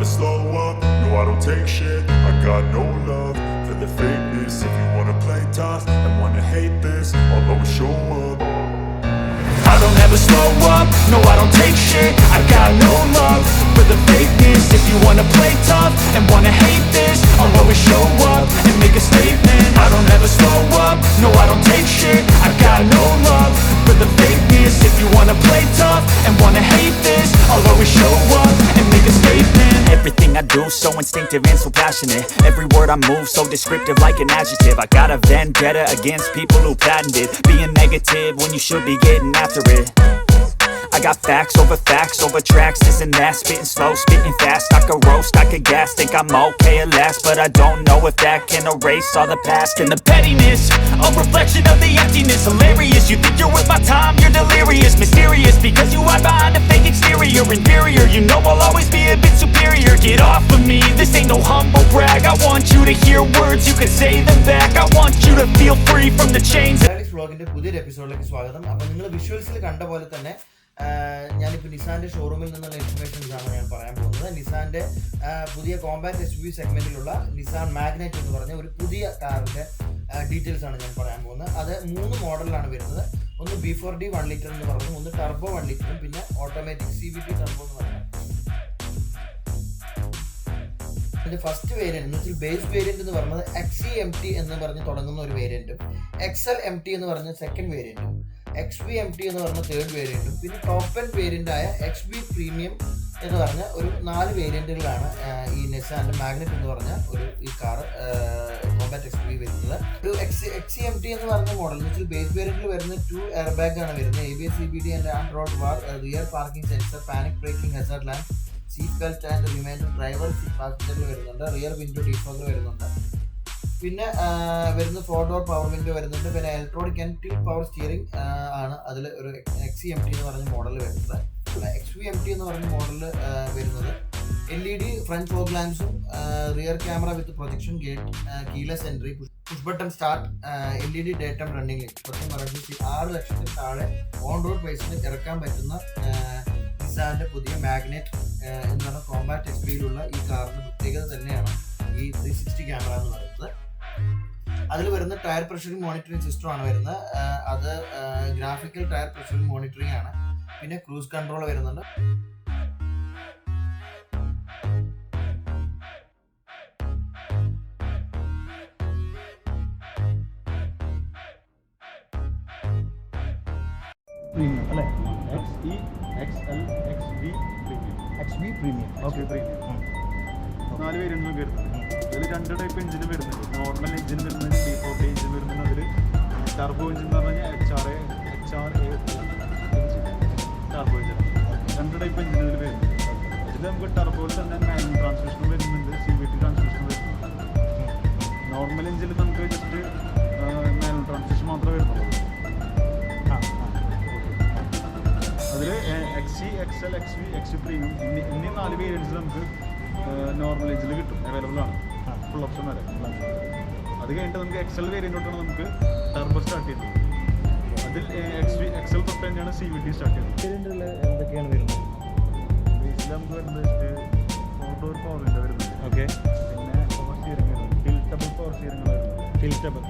slow up, no I don't take shit. I got no love for the fakeness. If you wanna play tough and wanna hate this, I'll always show up. I don't ever slow up, no I don't take shit. I got no love for the fakeness. If you wanna play tough and wanna hate this, I'll always show up and make a statement. I don't ever slow up, no I don't take shit. I got no love for the fakeness. If you wanna play tough and wanna hate this, I'll always show up and make a statement. Everything I do so instinctive and so passionate. Every word I move so descriptive like an adjective. I got a vendetta against people who patented being negative when you should be getting after it. I got facts over tracks, this and that. Spitting slow, spitting fast. I could roast, I could gas. Think I'm okay at last, but I don't know if that can erase all the past. And the pettiness, a reflection of the emptiness. Hilarious, you think you're worth my time, you're delirious. Mysterious, because you hide behind a fake exterior. Inferior, you know I'll always be a bit superior. Get off of me, this ain't no humble brag. I want you to hear words, you can say them back. I want you to feel free from the chains. വ്ളോഗിന്റെ പുതിയൊരു എപ്പിസോഡിലേക്ക് സ്വാഗതം. അപ്പോൾ നിങ്ങൾ വിഷ്വൽസിൽ കണ്ട പോലെ തന്നെ ഞാനിപ്പോൾ നിസാൻ്റെ ഷോറൂമിൽ നിന്നുള്ള ഇൻഫർമേഷൻസാണ് ഞാൻ പറയാൻ പോകുന്നത്. നിസാൻ്റെ പുതിയ കോമ്പാക്ട് എസ് യു വി സെഗ്മെൻറ്റിലുള്ള നിസാൻ മാഗ്നൈറ്റ് എന്ന് പറഞ്ഞ ഒരു പുതിയ കാറിൻ്റെ ഡീറ്റെയിൽസ് ആണ് ഞാൻ പറയാൻ പോകുന്നത്. അത് 3 മോഡലിലാണ് വരുന്നത്. ഒന്ന് B4D 1 ലിറ്റർ എന്ന് പറഞ്ഞു, ഒന്ന് ടർബോ 1 ലിറ്ററും, പിന്നെ ഓട്ടോമാറ്റിക് CVT ടർബോ എന്ന് പറഞ്ഞു. അതിൻ്റെ ഫസ്റ്റ് വേരിയൻറ്റ് എന്ന് വെച്ചാൽ ബേസ് വേരിയൻറ്റ് എന്ന് പറഞ്ഞത് XCMT എന്ന് പറഞ്ഞ് തുടങ്ങുന്ന ഒരു വേരിയൻറ്റും, XLMT എന്ന് പറഞ്ഞ സെക്കൻഡ് വേരിയൻറ്റും, XVMT എന്ന് പറഞ്ഞ തേർഡ് വേരിയൻറ്റും, പിന്നെ ടോപ്പ് എൻഡ് വേരിയൻ്റായ XV പ്രീമിയം എന്ന് പറഞ്ഞ ഒരു 4 വേരിയൻറ്റുകളാണ് ഈ നിസാൻ്റെ മാഗ്നറ്റ് എന്ന് പറഞ്ഞ ഈ കാർ കോമ്പാക്ട് XV വരുന്നത്. ഒരു XCMT എന്ന് പറഞ്ഞ മോഡൽ എന്ന് വെച്ചാൽ ബേസ് വേരിയൻറ്റിൽ വരുന്ന 2 എയർ ബാഗ് ആണ് വരുന്നത്. ABS CBD ആൻഡ് ആൻഡ്രോയിഡ് വാർ, rear parking sensor, panic braking, hazard lamp, seat belt and reminder, driver seat പാസഞ്ചറിൽ വരുന്നുണ്ട്, റിയർ വിൻഡോ ഡീഫോഗർ വരുന്നുണ്ട്, പിന്നെ വരുന്ന 4 ഡോർ പവർ വിൻഡോ വരുന്നുണ്ട്, പിന്നെ electronic and tilt power steering ആണ് അതിൽ ഒരു XCMT എന്ന് പറഞ്ഞ മോഡൽ വരുന്നത്. XVMT എന്ന് പറഞ്ഞ മോഡൽ വരുന്നത് LED ഫ്രണ്ട് ഫോഗ് ലാംപ്സും, rear camera with projection gate, keyless entry, push button start, LED daytime running light, 6 ലക്ഷത്തിൽ താഴെ ഓൺ റോഡ് പ്രൈസിന് ഇറക്കാൻ പറ്റുന്ന നിസാൻ്റെ പുതിയ മാഗ്നറ്റ് എന്ന് പറഞ്ഞ കോമ്പാക്ട് XVയിലുള്ള ഈ കാറിൻ്റെ പ്രത്യേകത തന്നെയാണ് ഈ 360 ക്യാമറ എന്ന് പറയുന്നത്. അതിൽ വരുന്ന ടയർ പ്രഷറിംഗ് മോണിറ്ററിംഗ് സിസ്റ്റം ആണ് വരുന്നത്. അത് ഗ്രാഫിക്കൽ ടയർ പ്രഷറിംഗ് മോണിറ്ററിംഗ് ആണ്. പിന്നെ ക്രൂസ് കൺട്രോൾ വരുന്നുണ്ട്. അല്ലേ XE XL XV പ്രീമിയം 4 വേരിയൻറ്റും വരുന്നുണ്ട്. അതിൽ 2 ടൈപ്പ് എഞ്ചിനും വരുന്നുണ്ട്. നോർമൽ എഞ്ചിൻ വരുന്നുണ്ട്, B4D എഞ്ചിൻ വരുന്നുണ്ട്. അതിൽ ടർബോ എഞ്ചിൻ എന്ന് പറഞ്ഞാൽ HRA turbo engine 2 type engine ഇതിൽ വരുന്നുണ്ട്. അതിൽ നമുക്ക് ടർബോയിൽ തന്നെ മാനുവൽ ട്രാൻസ്മിഷൻ വരുന്നുണ്ട്, CVT ട്രാൻസ്മിഷൻ വരുന്നുണ്ട്. നോർമൽ എഞ്ചിൽ നമുക്ക് ജസ്റ്റ് മാനുവൽ ട്രാൻസ്മിഷൻ മാത്രമേ വരുന്നുള്ളൂ. അതിൽ XE XL XV XV premium എന്നീ 4 വേരിയൻറ്റ്സ് നമുക്ക് നോർമൽ എഞ്ചിൽ കിട്ടും, അവൈലബിൾ ആണ്, ഫുൾ ഓപ്ഷൻ വരെ. അത് കഴിഞ്ഞിട്ട് നമുക്ക് XL വേരിയൻറ്റോട്ടാണ് നമുക്ക് ടർബോ സ്റ്റാർട്ട് ചെയ്യുന്നത്. അതിൽ XL തൊട്ട് തന്നെയാണ് CVT സ്റ്റാർട്ട് ചെയ്യുന്നത്. വേരിയൻറ്റിൽ എന്തൊക്കെയാണ് വരുന്നത്? ബേസിൽ നമുക്ക് വരുന്നത് 4 ഡോർ പവർ വിൻഡോ വരുന്നുണ്ട്. ഓക്കെ. പിന്നെ പവർ സ്റ്റിയറിംഗ് വരുന്നുണ്ട്, ടിൽറ്റബിൾ പവർ സ്റ്റിയറിംഗ് വരുന്നുണ്ട്.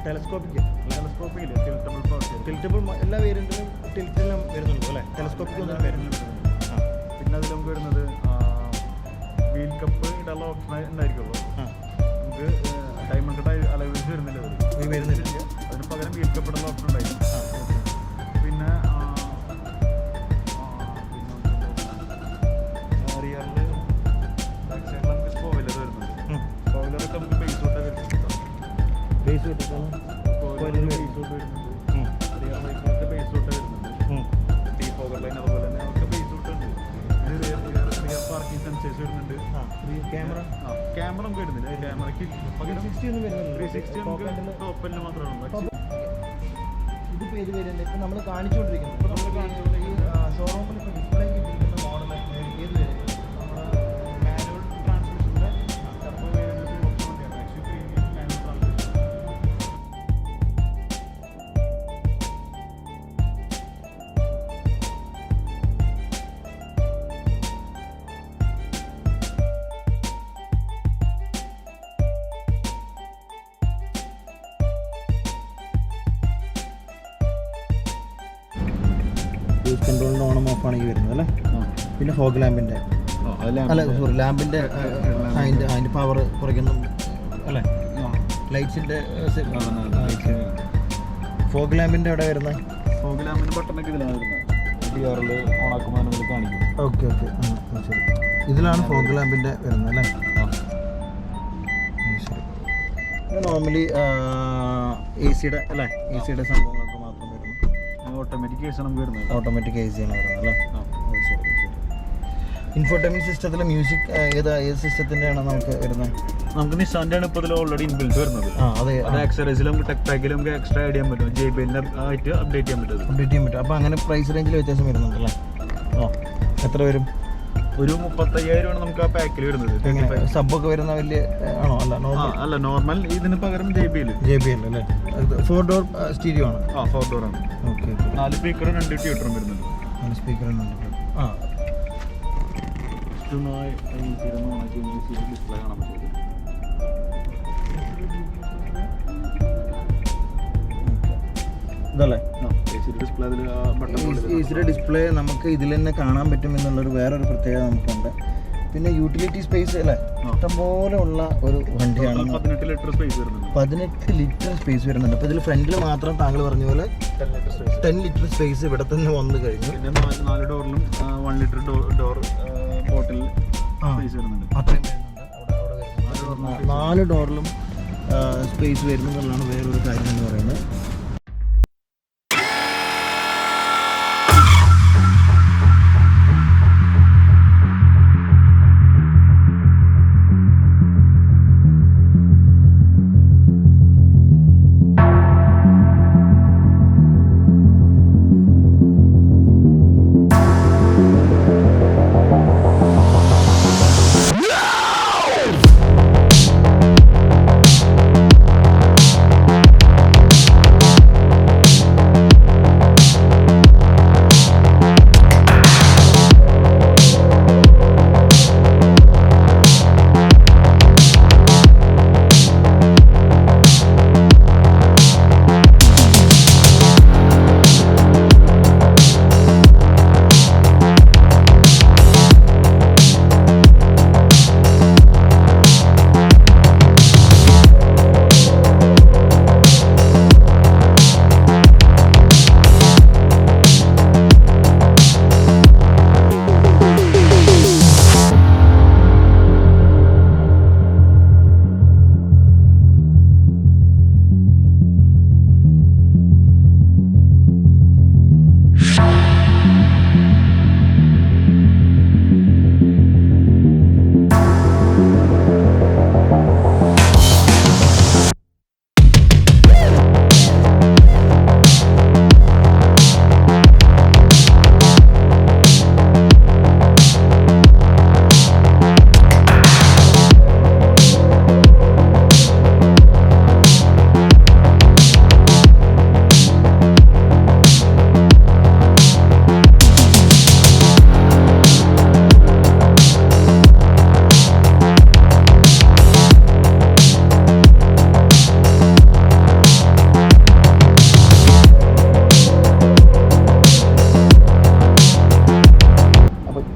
ടെലസ്കോപ്പിക് ഇല്ല, ടിൽറ്റബിൾ പവർ സ്റ്റിയറിംഗ്. ടിൽറ്റബിൾ എല്ലാ വേരിയൻറ്റിലും ടിൽറ്റിലും വരുന്നുള്ളൂ അല്ലേ? ടെലസ്കോപ്പിക് ഒന്നും വരുന്നുണ്ട്. പിന്നെ അതിൽ നമുക്ക് വരുന്നത് വീൽ കപ്പ് ഇടാനുള്ള ഓപ്ഷൻ ഉണ്ടായിരിക്കുള്ളൂ. നമുക്ക് ഡയമണ്ട് അലവൻസ് വരുന്നില്ല, അതിന് പകരം വീൽ കപ്പ് ഇടാനുള്ള ഓപ്ഷൻ ഉണ്ടായിരിക്കും. പിന്നെ റിയറിൽ ബാക്ക് സൈഡിൽ നമുക്ക് സ്പോയിലർ വരുന്നുണ്ട്. സ്പോയിലറൊക്കെ നമുക്ക് ബേസ് തൊട്ടേ വരുന്നുണ്ട്. ബേസ് തൊട്ടിട്ടാണ് ബേസ് തൊട്ട് വരുന്നുണ്ട്. റിയർ ബൈക്കിലൊക്കെ ബേസ് തൊട്ടേ വരുന്നുണ്ട്. ഡീഫോഗർ ലൈൻ അതുപോലെ തന്നെ നമുക്ക് ബേസ് തൊട്ടുണ്ട്. റിയർ പാർക്കിംഗ് സെൻസേഴ്സ് വരുന്നുണ്ട്. ക്യാമറ നമുക്ക് വരുന്നില്ല. ക്യാമറയ്ക്ക് 360 നമുക്ക് ടോപ്പലിന് മാത്രമേ ഉള്ളൂ. ഇതിപ്പോൾ ഏത് വേരിയൻ്റ് ഇപ്പം നമ്മൾ കാണിച്ചുകൊണ്ടിരിക്കുന്നത്? ഇപ്പോൾ നമ്മൾ കാണിച്ചുകൊണ്ട് ഈ ഷോറൂമിൽ ഇപ്പോൾ ഡിസ്പ്ലേ ചെയ്തിരിക്കുന്ന മോഡൽ ഏത് വേരിയൻ്റ്? മാനുവൽ ട്രാൻസ്മിഷൻ്റെ ടർബോ വേരിയൻ്റ് ഓപ്ഷൻ വേണ്ടിയാണ്. XV premium manual transmission. Cruise കൺട്രോളിൻ്റെ ഓണം ഓഫ് ആണെങ്കിൽ വരുന്നത് അല്ലേ. പിന്നെ ഫോഗ് ലാമ്പിൻ്റെ അല്ല സോറി ലാമ്പിൻ്റെ അതിൻ്റെ പവർ കുറയ്ക്കുന്നു അല്ലേ. ലൈറ്റ്സിൻ്റെ ഫോഗ് ലാമ്പിൻ്റെ എവിടെ വരുന്നത്? ഫോഗ് ലാമ്പിൻ്റെ ബട്ടണൊക്കെ ഇതിലാണ് വരുന്നത്. DRL ഓണാക്കുമ്പോൾ നമ്മൾ കാണിക്കും. ഓക്കെ ശരി. ഇതിലാണ് ഫോഗ് ലാമ്പിൻ്റെ വരുന്നത് അല്ലേ. ശരി. നോർമലി AC-യുടെ അല്ലേ, AC-യുടെ സംഭവങ്ങളൊക്കെ മാത്രം വരുന്നു. ഓട്ടോമാറ്റിക് കേസ് നമുക്ക് വരുന്നത്. ഓട്ടോമാറ്റിക് AC ആണ് വരുന്നത് അല്ലേ. ശരി. ഇൻഫോർടൈൻമെൻറ്റ് സിസ്റ്റത്തിൽ മ്യൂസിക് ഏത് സിസ്റ്റത്തിൻ്റെയാണ് നമുക്ക് വരുന്നത്? നമുക്ക് നിസാൻ്റെ ആണ് ഇപ്പോൾ ഇതിൽ ഓൾറെഡി ഇൻബിൽറ്റ് വരുന്നത്. അതെ. അത് ആക്സറീസിൽ നമുക്ക് ടെക് പാക്കിൽ നമുക്ക് എക്സ്ട്രാ ആഡ് ചെയ്യാൻ പറ്റും. JBL ആയിട്ട് അപ്ഡേറ്റ് ചെയ്യാൻ പറ്റും. അപ്പോൾ അങ്ങനെ പ്രൈസ് റേഞ്ചിൽ വ്യത്യാസം വരുന്നുണ്ടല്ലേ. എത്ര വരും? ഒരു 35,000 ആണ് നമുക്ക് ആ പാക്കിൽ വരുന്നത്. സബ്ബൊക്കെ വരുന്ന വലിയ ആണോ? അല്ല നോർമൽ ഇതിന് പകരം JBL അല്ലേ. 4 ഡോർ സ്റ്റീരിയോ ആണ്. 4 ഡോർ ആണ്. ഓക്കെ. 4 സ്പീക്കറും 2 ട്യൂട്ടറും വരുന്നുണ്ട്. 4 സ്പീക്കറും 2 ഡിസ്പ്ലേ കാണാൻ പറ്റും. ഇതല്ലേ ഡിസ്പ്ലേ ഡിസ്പ്ലേ നമുക്ക് ഇതിൽ തന്നെ കാണാൻ പറ്റും എന്നുള്ളൊരു വേറൊരു പ്രത്യേകത നമുക്കുണ്ട്. പിന്നെ യൂട്ടിലിറ്റി സ്പേസ് അല്ലേ, ഇഷ്ടംപോലെ ഉള്ള ഒരു വണ്ടിയാണ്. 18 ലിറ്റർ സ്പേസ് വരുന്നുണ്ട്. 18 ലിറ്റർ സ്പേസ് വരുന്നുണ്ട്. അപ്പോൾ ഇതിൽ ഫ്രണ്ടിൽ മാത്രം താങ്കൾ പറഞ്ഞ പോലെ 10 ലിറ്റർ സ്പേസ് ഇവിടെ തന്നെ വന്നു കഴിഞ്ഞു. പിന്നെ 4 ഡോറിലും 1 ലിറ്റർ ഡോർ ബോട്ടിൽ സ്പേസ് വരുന്നുണ്ട്. അത്രയും വരുന്നുണ്ട്. 4 ഡോറിലും സ്പേസ് വരുന്നു എന്നുള്ളതാണ് വേറൊരു കാര്യം എന്ന് പറയുന്നത്.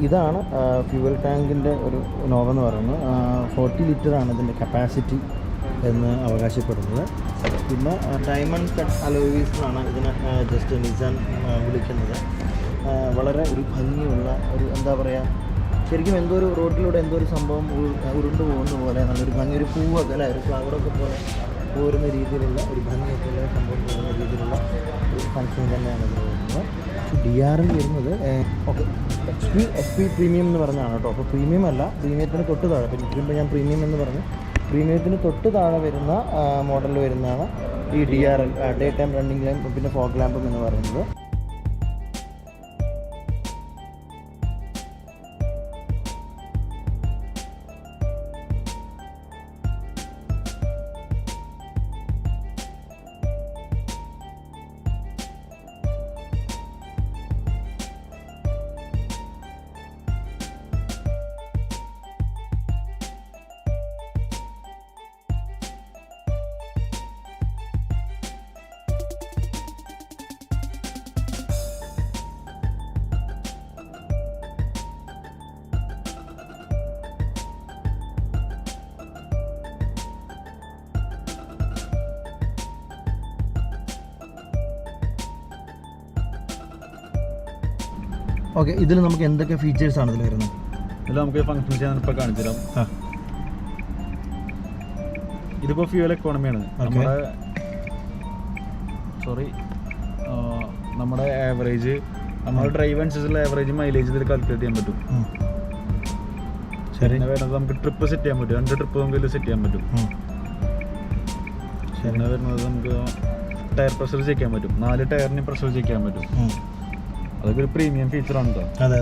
ഇതാണ് ഫ്യൂവൽ ടാങ്കിൻ്റെ ഒരു നോവെന്ന് പറയുന്നത്. 40 ലിറ്ററാണ് ഇതിൻ്റെ കപ്പാസിറ്റി എന്ന് അവകാശപ്പെടുന്നത്. പിന്നെ ഡയമണ്ട് കട്ട് അലോയ് വീൽസിലാണ് ഇതിനെ ജസ്റ്റ് നിസാൻ വിളിക്കുന്നത്. വളരെ ഒരു ഭംഗിയുള്ള ഒരു എന്താ പറയുക, ശരിക്കും എന്തോ ഒരു റോഡിലൂടെ എന്തോ ഒരു സംഭവം ഉരുണ്ടു പോകുന്ന പോലെ നല്ലൊരു ഭംഗി, ഒരു പൂവൊക്കെ അല്ലേ, ഒരു ഫ്ലവറൊക്കെ പോലെ പോരുന്ന രീതിയിലുള്ള ഒരു ഭംഗിയൊക്കെ ഉള്ള സംഭവം പോകുന്ന രീതിയിലുള്ള ഒരു ഫംഗ്ഷൻ തന്നെയാണ് ഇത് വരുന്നത്. DRL വരുന്നത് ഓക്കെ XP പ്രീമിയം എന്ന് പറഞ്ഞാണ് കേട്ടോ. അപ്പോൾ പ്രീമിയം അല്ല, പ്രീമിയത്തിന് തൊട്ട് താഴെ. പിന്നെ ഇതിപ്പോൾ ഞാൻ പ്രീമിയം എന്ന് പറഞ്ഞു, പ്രീമിയത്തിന് തൊട്ട് താഴെ വരുന്ന മോഡൽ വരുന്നതാണ് ഈ DRL, day time running lamp, പിന്നെ ഫോഗ് ലാമ്പും എന്ന് പറയുന്നത്. ഓക്കെ, ഇതിൽ നമുക്ക് എന്തൊക്കെ ഫീച്ചേഴ്സാണ് ഇതിൽ വരുന്നത്? ഇതിൽ നമുക്ക് ഫങ്ഷൻസ് ഞാൻ ഇപ്പോൾ കാണിച്ചു തരാം. ഇതിപ്പോൾ ഫ്യൂവൽ എക്കോണമിയാണ്. നമ്മുടെ ആവറേജ്, നമ്മുടെ ഡ്രൈവ് അനുസരിച്ചുള്ള ആവറേജ് മൈലേജ് ഇതിൽ കാൽക്കുലേറ്റ് ചെയ്യാൻ പറ്റും. പിന്നെ വരുന്നത് നമുക്ക് ട്രിപ്പ് സെറ്റ് ചെയ്യാൻ പറ്റും. 2 ട്രിപ്പ് നമുക്ക് ഇതിൽ സെറ്റ് ചെയ്യാൻ പറ്റും. പിന്നെ വരുന്നത് നമുക്ക് ടയർ പ്രഷർ ചെക്ക് ചെയ്യാൻ പറ്റും. 4 ടയറിന് പ്രഷർ ചെക്ക് ചെയ്യാൻ പറ്റും. അതൊക്കെ ഒരു പ്രീമിയം ഫീച്ചറാണ് കേട്ടോ. അതെ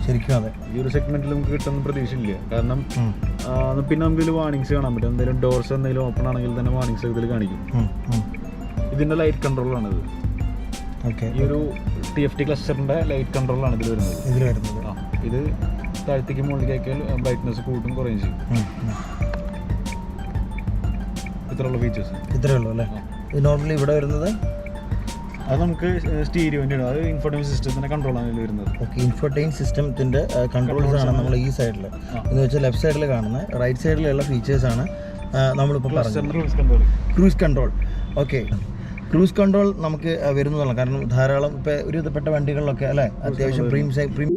ശരിക്കും അതെ. ഈ ഒരു സെഗ്മെന്റിൽ നമുക്ക് കിട്ടുന്ന പ്രതീക്ഷയില്ല. കാരണം പിന്നെ നമുക്ക് ഇതിൽ വാർണിങ്സ് കാണാൻ പറ്റും. എന്തെങ്കിലും ഡോർസ് എന്തെങ്കിലും ഓപ്പൺ ആണെങ്കിൽ തന്നെ വാർണിങ്സ് ഇതിൽ കാണിക്കും. ഇതിൻ്റെ ലൈറ്റ് കൺട്രോളാണിത്. ഈ ഒരു TFT ക്ലസ്റ്ററിൻ്റെ ലൈറ്റ് കൺട്രോളാണ് ഇതിൽ വരുന്നത്. ഇത് താഴത്തേക്ക് മുകളിലേക്ക് ആക്കിയാൽ ബ്രൈറ്റ്നസ് കൂട്ടും കുറയും ചെയ്യും. ഇത്രയുള്ള ഫീച്ചേഴ്സ്. ഇത്രയേ ഉള്ളൂ അല്ലേ? നോർമലി ഇവിടെ വരുന്നത് അത് നമുക്ക് സ്റ്റീരിയോൻ്റെ ആണ്. അത് ഇൻഫോർടൈൻമെന്റ് സിസ്റ്റത്തിൻ്റെ കൺട്രോളാണ് ഇതിൽ വരുന്നത്. ഓക്കെ, ഇൻഫോർടൈൻ സിസ്റ്റത്തിൻ്റെ കൺട്രോൾസ് ആണ് നമ്മൾ ഈ സൈഡിൽ എന്ന് വെച്ചാൽ ലെഫ്റ്റ് സൈഡിൽ കാണുന്നത്. റൈറ്റ് സൈഡിലുള്ള ഫീച്ചേഴ്സാണ് നമ്മളിപ്പോൾ പറഞ്ഞത്. Cruise control. Okay, cruise control നമുക്ക് വരുന്നതാണ്. കാരണം ധാരാളം ഇപ്പോൾ ഒരു വിധപ്പെട്ട വണ്ടികളിലൊക്കെ അല്ലേ അത്യാവശ്യം പ്രീമിയം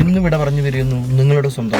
ഇന്ന് ഇവിടെ പറഞ്ഞു തരുന്നു നിങ്ങളുടെ സ്വന്തം